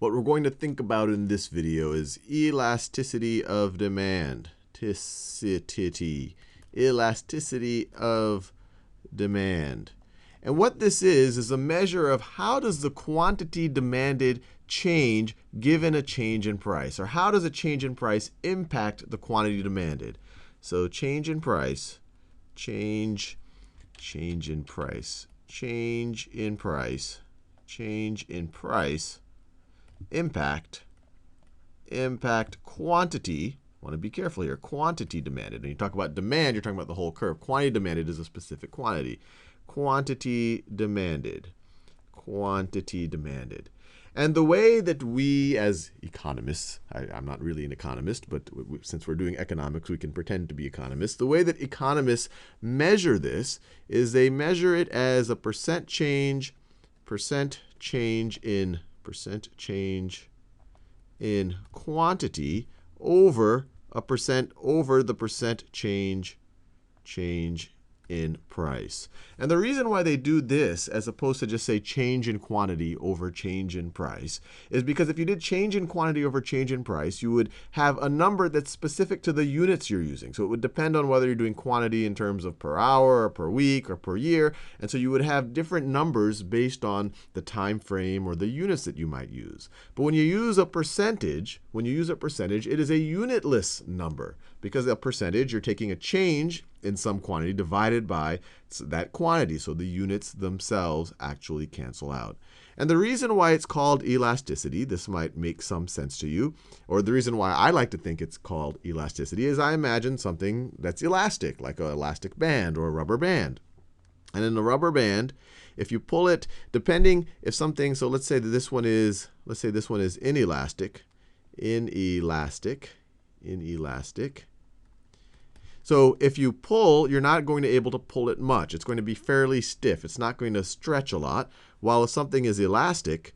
What we're going to think about in this video is elasticity of demand. Elasticity of demand. And what this is a measure of how does the quantity demanded change given a change in price, or how does a change in price impact the quantity demanded. So change in price, change in price, change in price, change in price, impact quantity. I want to be careful here. Quantity demanded. When you talk about demand, you're talking about the whole curve. Quantity demanded is a specific quantity. Quantity demanded. Quantity demanded. And the way that we as economists, I'm not really an economist, but since we're doing economics, we can pretend to be economists. The way that economists measure this is they measure it as a percent change in quantity over the percent change in price. And the reason why they do this, as opposed to just say change in quantity over change in price, is because if you did change in quantity over change in price, you would have a number that's specific to the units you're using. So it would depend on whether you're doing quantity in terms of per hour or per week or per year. And so you would have different numbers based on the time frame or the units that you might use. But when you use a percentage, it is a unitless number, because a percentage, you're taking a change in some quantity divided by that quantity. So the units themselves actually cancel out. And the reason why it's called elasticity, this might make some sense to you, or the reason why I like to think it's called elasticity is I imagine something that's elastic, like an elastic band or a rubber band. And in the rubber band, if you pull it, depending if something, so let's say that this one is inelastic. So if you pull, you're not going to be able to pull it much. It's going to be fairly stiff. It's not going to stretch a lot. While if something is elastic,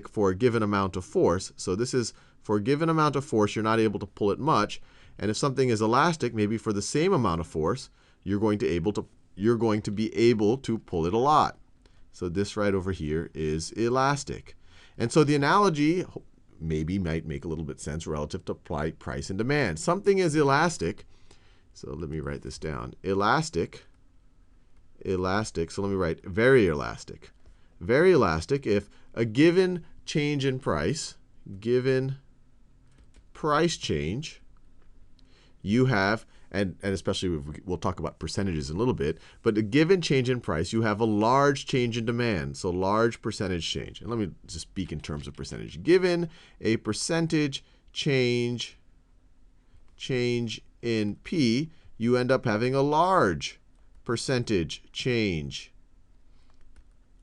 for a given amount of force, so this is for a given amount of force, you're not able to pull it much. And if something is elastic, maybe for the same amount of force, you're going to be able to pull it a lot. So this right over here is elastic. And so the analogy maybe might make a little bit sense relative to price and demand. Something is elastic. So let me write this down. Elastic. So let me write very elastic. Very elastic if a given change in price, given price change, you have, and especially we'll talk about percentages in a little bit, but a given change in price, you have a large change in demand, so large percentage change. And let me just speak in terms of percentage. Given a percentage change in P, you end up having a large percentage change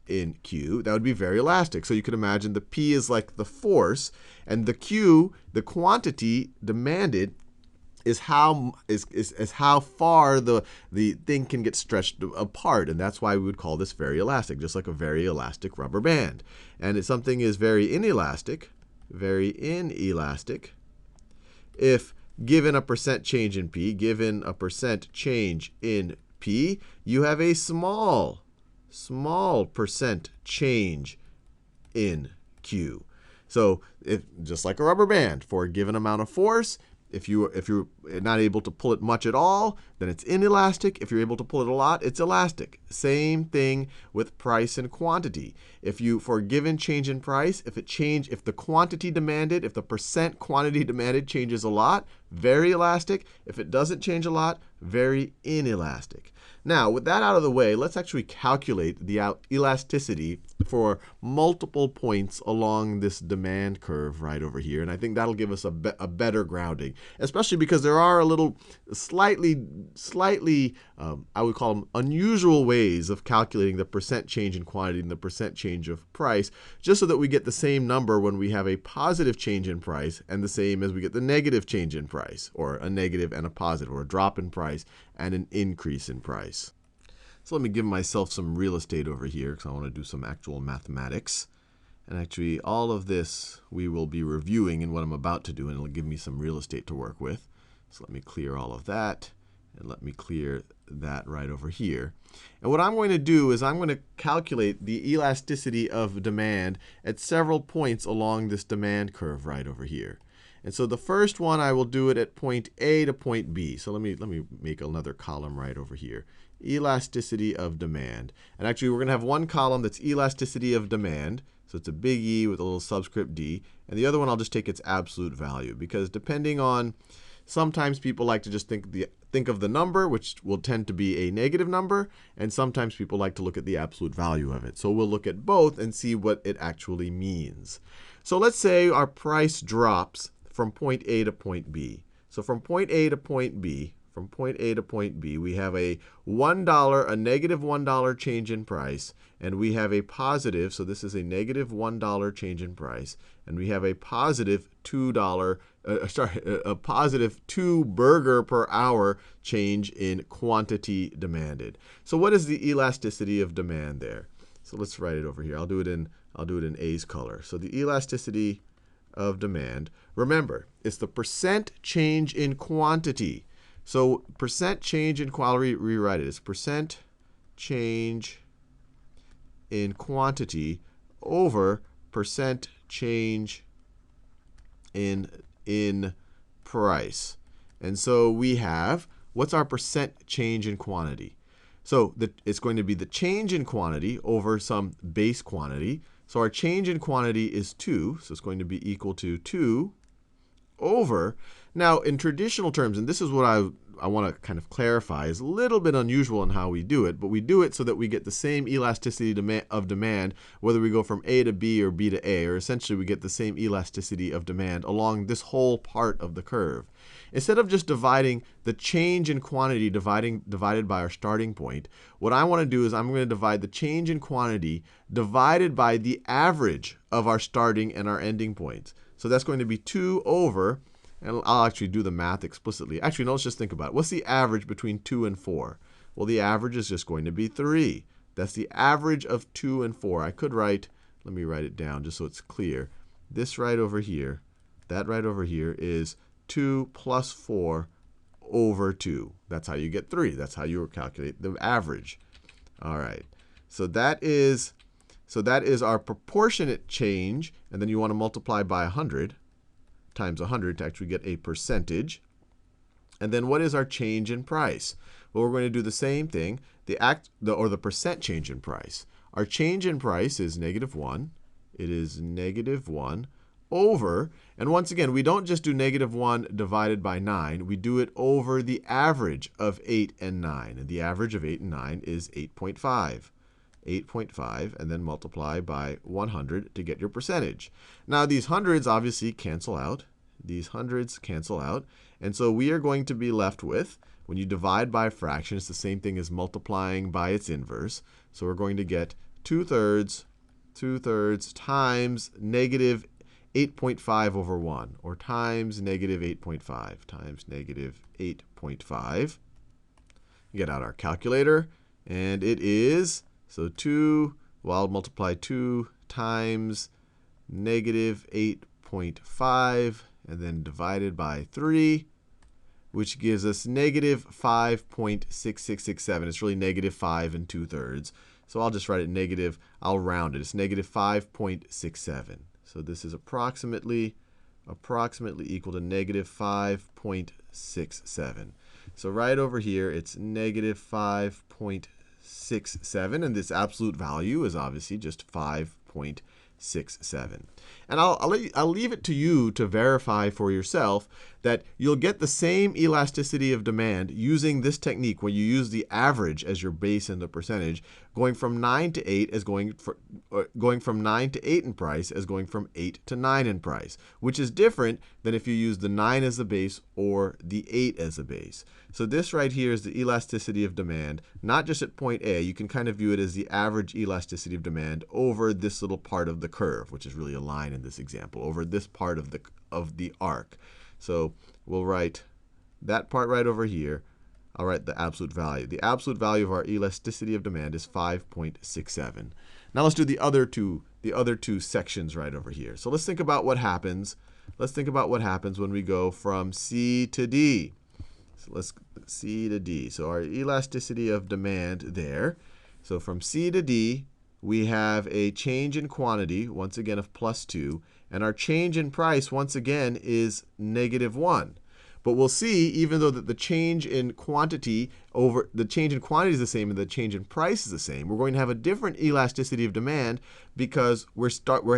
in Q. That would be very elastic. So you can imagine the P is like the force, and the Q, the quantity demanded, is how far the thing can get stretched apart. And that's why we would call this very elastic, just like a very elastic rubber band. And if something is very inelastic, if given a percent change in P, you have a small percent change in Q. So just like a rubber band, for a given amount of force, if you're not able to pull it much at all, then it's inelastic. If you're able to pull it a lot, it's elastic. Same thing with price and quantity. For a given change in price, if the quantity demanded, if the percent quantity demanded changes a lot, very elastic. If it doesn't change a lot, very inelastic. Now, with that out of the way, let's actually calculate the elasticity for multiple points along this demand curve right over here. And I think that'll give us a better grounding, especially because there are a little slightly, I would call them unusual ways of calculating the percent change in quantity and the percent change of price, just so that we get the same number when we have a positive change in price and the same as we get the negative change in price, or a negative and a positive, or a drop in price and an increase in price. So let me give myself some real estate over here, because I want to do some actual mathematics. And actually, all of this we will be reviewing in what I'm about to do, and it'll give me some real estate to work with. So let me clear all of that. And let me clear that right over here. And what I'm going to do is I'm going to calculate the elasticity of demand at several points along this demand curve right over here. And so the first one, I will do it at point A to point B. So let me make another column right over here. Elasticity of demand. And actually, we're going to have one column that's elasticity of demand. So it's a big E with a little subscript d. And the other one, I'll just take its absolute value. Because depending on, sometimes people like to just think of the number, which will tend to be a negative number. And sometimes people like to look at the absolute value of it. So we'll look at both and see what it actually means. So let's say our price drops from point A to point B. So from point A to point B, we have a $1, a negative $1 change in price, and we have a positive, so this is a negative $1 change in price, and we have a positive a positive 2 burger per hour change in quantity demanded. So what is the elasticity of demand there? So let's write it over here. I'll do it in A's color. So the elasticity of demand, remember, it's the percent change in quantity. So percent change in quality, rewrite it as percent change in quantity over percent change in price. And so we have, what's our percent change in quantity? So it's going to be the change in quantity over some base quantity. So our change in quantity is 2. So it's going to be equal to 2 over. Now, in traditional terms, and this is what I want to kind of clarify, is a little bit unusual in how we do it, but we do it so that we get the same elasticity of demand, whether we go from A to B or B to A, or essentially we get the same elasticity of demand along this whole part of the curve. Instead of just dividing the change in quantity divided by our starting point, what I want to do is I'm going to divide the change in quantity divided by the average of our starting and our ending points. So that's going to be 2 over, and I'll actually do the math explicitly. Actually, no, let's just think about it. What's the average between 2 and 4? Well, the average is just going to be 3. That's the average of 2 and 4. I could write, let me write it down just so it's clear. This right over here, that right over here is 2 plus 4 over 2. That's how you get 3. That's how you calculate the average. All right. So that is our proportionate change, and then you want to multiply by 100 times 100 to actually get a percentage. And then what is our change in price? Well, we're going to do the same thing, the percent change in price. Our change in price is -1. It is -1 over, and once again, we don't just do -1 divided by 9. We do it over the average of 8 and 9. And the average of 8 and 9 is 8.5. 8.5, and then multiply by 100 to get your percentage. Now, these hundreds obviously cancel out. These hundreds cancel out. And so we are going to be left with, when you divide by a fraction, it's the same thing as multiplying by its inverse. So we're going to get 2/3 times negative 8.5 over 1, or times negative 8.5 times negative 8.5. Get out our calculator, and it is, so I'll multiply 2 times negative 8.5, and then divided by 3, which gives us negative 5.6667. It's really negative 5 2/3. So I'll just write it negative, I'll round it. It's negative 5.67. So this is approximately equal to negative 5.67. So right over here, it's negative 5.67, and this absolute value is obviously just 5.67. And I'll leave it to you to verify for yourself that you'll get the same elasticity of demand using this technique when you use the average as your base and the percentage, going from 9 to 8 as going from 9 to 8 in price as going from 8 to 9 in price, which is different than if you use the 9 as the base or the 8 as a base. So this right here is the elasticity of demand, not just at point A. You can kind of view it as the average elasticity of demand over this little part of the curve, which is really a line in this example, over this part of the arc. So we'll write that part right over here. I'll write the absolute value. The absolute value of our elasticity of demand is 5.67. Now let's do the other two sections right over here. So let's think about what happens. Let's think about what happens when we go from C to D. So let's C to D. So our elasticity of demand there. So from C to D, we have a change in quantity, once again, of +2. And our change in price, once again, is -1. But we'll see, even though that the change in quantity is the same and the change in price is the same, we're going to have a different elasticity of demand because we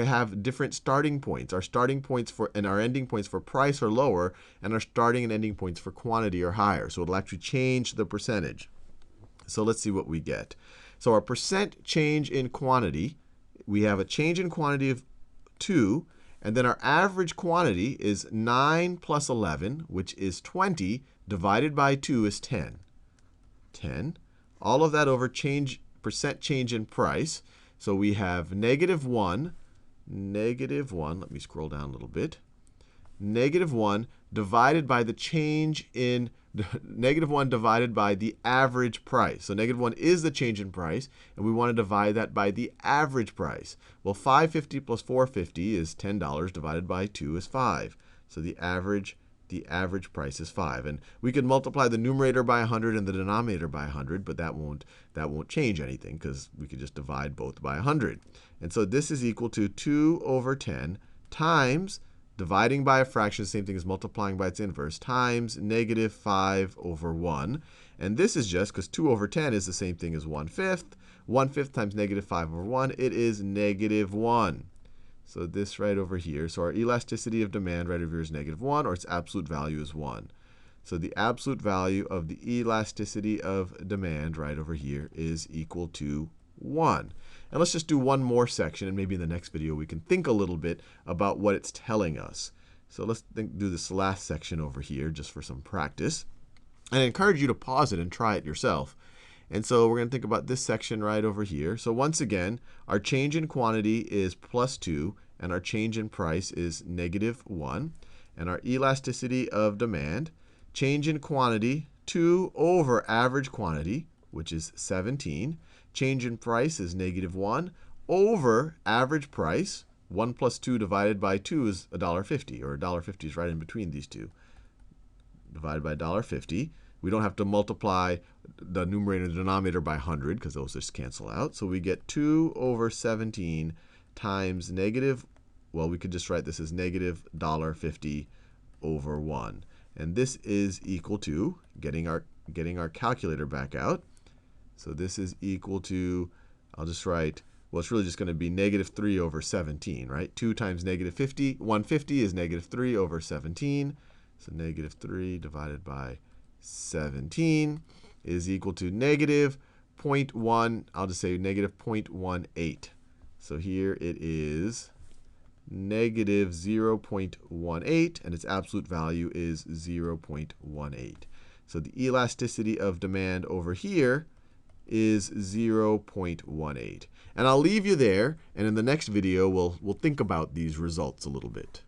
have different starting points. Our starting points and our ending points for price are lower, and our starting and ending points for quantity are higher. So it'll actually change the percentage. So let's see what we get. So our percent change in quantity, we have a change in quantity of 2. And then our average quantity is 9 plus 11, which is 20, divided by 2 is 10. 10. All of that over percent change in price. So we have -1, let me scroll down a little bit, -1 divided by the change in, -1 divided by the average price. So -1 is the change in price, and we want to divide that by the average price. Well, $5.50 plus $4.50 is $10 divided by 2 is 5. So the average price is 5. And we can multiply the numerator by 100 and the denominator by 100, but that won't change anything because we could just divide both by 100. And so this is equal to 2 over 10 times, dividing by a fraction, the same thing as multiplying by its inverse, times -5 over 1. And this is just because 2 over 10 is the same thing as 1/5. 1/5 times -5 over 1, it is -1. So this right over here, so our elasticity of demand right over here is -1, or its absolute value is 1. So the absolute value of the elasticity of demand right over here is equal to 1. And let's just do one more section, and maybe in the next video we can think a little bit about what it's telling us. So let's do this last section over here just for some practice. And I encourage you to pause it and try it yourself. And so we're going to think about this section right over here. So once again, our change in quantity is +2, and our change in price is -1. And our elasticity of demand, change in quantity, 2 over average quantity, which is 17. Change in price is -1 over average price. 1 plus 2 divided by 2 is $1.50, or $1.50 is right in between these two. Divided by $1.50. We don't have to multiply the numerator and the denominator by 100 because those just cancel out. So we get 2 over 17 times we could just write this as -$1.50 over 1. And this is equal to, getting our calculator back out. So this is equal to, I'll just write, well, it's really just going to be -3 over 17, right? 2 times -50, 150 is -3 over 17. So -3 divided by 17 is equal to -0.1, I'll just say -0.18. So here it is -0.18, and its absolute value is 0.18. So the elasticity of demand over here is 0.18. And I'll leave you there, and in the next video, we'll think about these results a little bit.